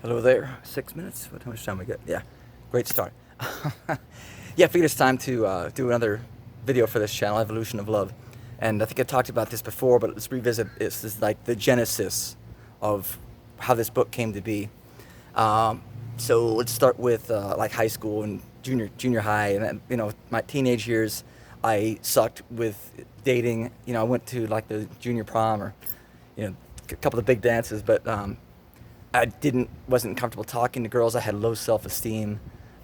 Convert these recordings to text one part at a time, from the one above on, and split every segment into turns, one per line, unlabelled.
Hello there. 6 minutes? How much time we got? Yeah, great start. Yeah, I figured it's time to do another video for this channel, Evolution of Love. And I think I talked about this before, but let's revisit this. This is like the genesis of how this book came to be. Um, so let's start with like high school and junior high, and then, my teenage years. I sucked with dating. I went to like the junior prom or a couple of big dances, but wasn't comfortable talking to girls. I had low self-esteem.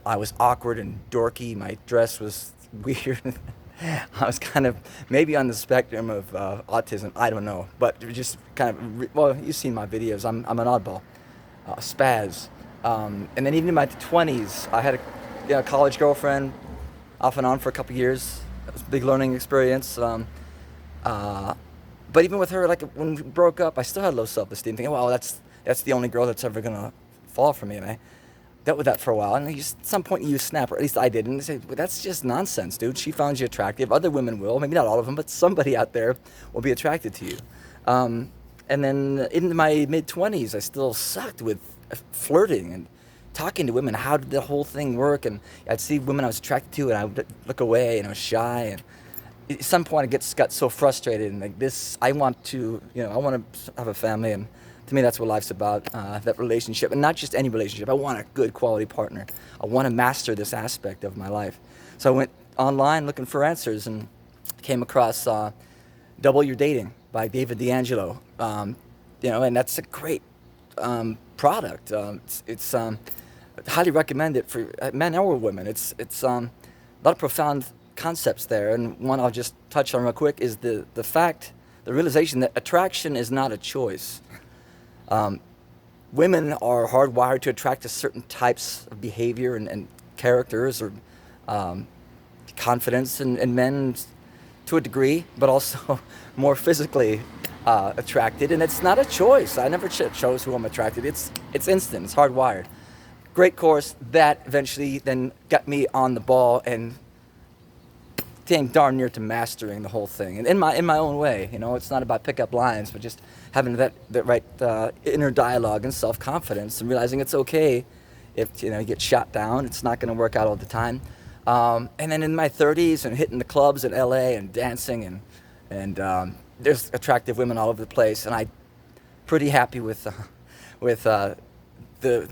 I was awkward and dorky. My dress was weird. I was kind of maybe on the spectrum of autism. I don't know, but just kind of well, you've seen my videos. I'm an oddball, spaz. And then even in my 20s, I had a college girlfriend, off and on for a couple years. It was a big learning experience. Uh, but even with her, like when we broke up, I still had low self-esteem, thinking, "Well, that's the only girl that's ever gonna fall for me." And I dealt with that for a while. And at some point, you snap, or at least I did, and say, well, "That's just nonsense, dude. She found you attractive. Other women will, maybe not all of them, but somebody out there will be attracted to you." And then in my mid 20s, I still sucked with flirting and talking to women. How did the whole thing work? And I'd see women I was attracted to, and I would look away, and I was shy. And at some point, got so frustrated, and like this, I want to, I want to have a family, and to me, that's what life's about. That relationship, and not just any relationship. I want a good quality partner. I want to master this aspect of my life. So I went online looking for answers, and came across "Double Your Dating" by David D'Angelo. And that's a great product. It's highly recommend it for men or women. It's a lot of profound concepts there, and one I'll just touch on real quick is the realization that attraction is not a choice. Women are hardwired to attract to certain types of behavior and characters or confidence, and men to a degree, but also more physically attracted. And it's not a choice. I never chose who I'm attracted. It's instant. It's hardwired. Great course that eventually then got me on the ball and came darn near to mastering the whole thing, and in my own way. It's not about pickup lines, but just having that right inner dialogue and self confidence, and realizing it's okay if you get shot down. It's not going to work out all the time. And then in my 30s and hitting the clubs in LA and dancing, and there's attractive women all over the place, and I pretty happy with the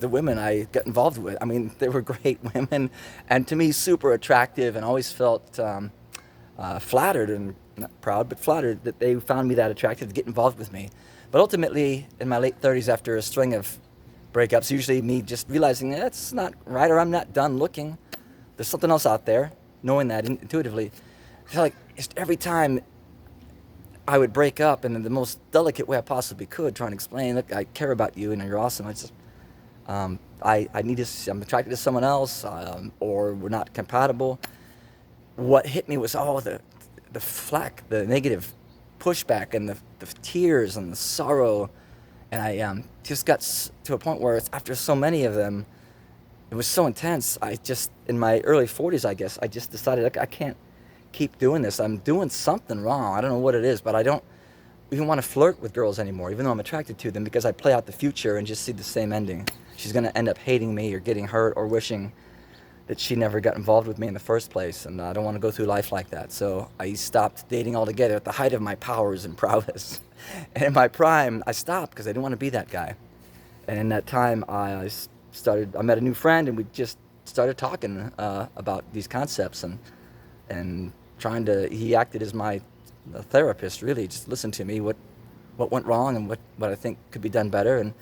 women I got involved with. I mean, they were great women, and to me, super attractive, and always felt flattered, and not proud, but flattered that they found me that attractive to get involved with me. But ultimately, in my late 30s, after a string of breakups, usually me just realizing that's not right, or I'm not done looking. There's something else out there, knowing that intuitively. I feel like just every time I would break up, and in the most delicate way I possibly could, trying to explain, look, I care about you, and you're awesome. I need to, I'm attracted to someone else, or we're not compatible. What hit me was all the flack, the negative pushback, and the tears and the sorrow. And I just got to a point where after so many of them, it was so intense. In my early 40s, I guess, I just decided, like, I can't keep doing this. I'm doing something wrong. I don't know what it is, but I don't even want to flirt with girls anymore, even though I'm attracted to them, because I play out the future and just see the same ending. She's going to end up hating me or getting hurt or wishing that she never got involved with me in the first place, and I don't want to go through life like that. So I stopped dating altogether at the height of my powers and prowess. And in my prime, I stopped because I didn't want to be that guy. And in that time, I met a new friend, and we just started talking about these concepts, and he acted as my therapist, really. Just listened to me, what went wrong, and what I think could be done better. And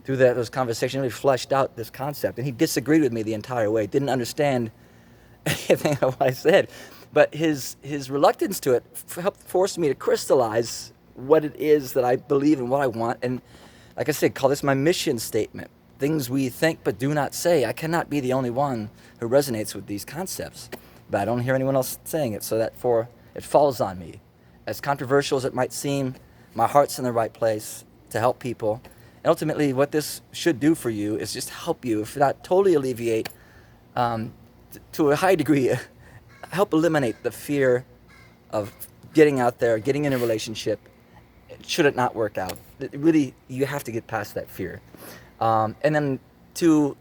through those conversations, really fleshed out this concept. And he disagreed with me the entire way, didn't understand anything of what I said. But his reluctance to it helped force me to crystallize what it is that I believe and what I want. And like I said, call this my mission statement. Things we think but do not say. I cannot be the only one who resonates with these concepts, but I don't hear anyone else saying it, so therefore it falls on me. As controversial as it might seem, my heart's in the right place to help people. And ultimately, what this should do for you is just help you, if not totally alleviate, to a high degree, help eliminate the fear of getting out there, getting in a relationship, should it not work out. Really, you have to get past that fear. And then to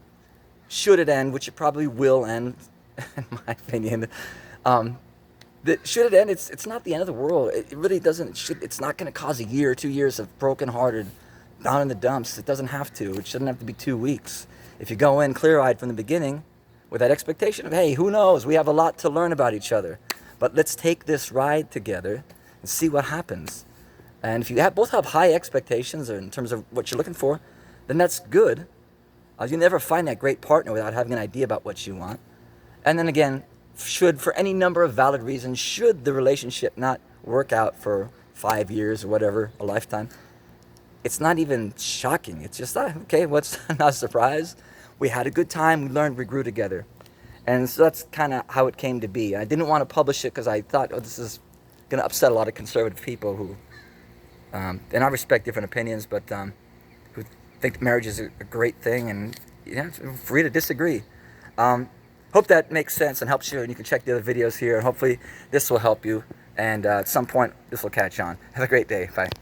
should it end, which it probably will end, in my opinion. That should it end, it's not the end of the world. It really doesn't. It's not going to cause a year, 2 years of brokenhearted, down in the dumps. It doesn't have to. It shouldn't have to be 2 weeks. If you go in clear-eyed from the beginning, with that expectation of, hey, who knows? We have a lot to learn about each other, but let's take this ride together and see what happens. And if you both have high expectations in terms of what you're looking for, then that's good. You never find that great partner without having an idea about what you want. And then again, for any number of valid reasons, should the relationship not work out for 5 years or whatever, a lifetime, it's not even shocking. It's just, okay, what's not a surprise? We had a good time, we learned, we grew together. And so that's kind of how it came to be. I didn't want to publish it because I thought, this is going to upset a lot of conservative people who, and I respect different opinions, but who think marriage is a great thing, and free to disagree. Hope that makes sense and helps you, and you can check the other videos here, and hopefully this will help you, and at some point this will catch on. Have a great day. Bye.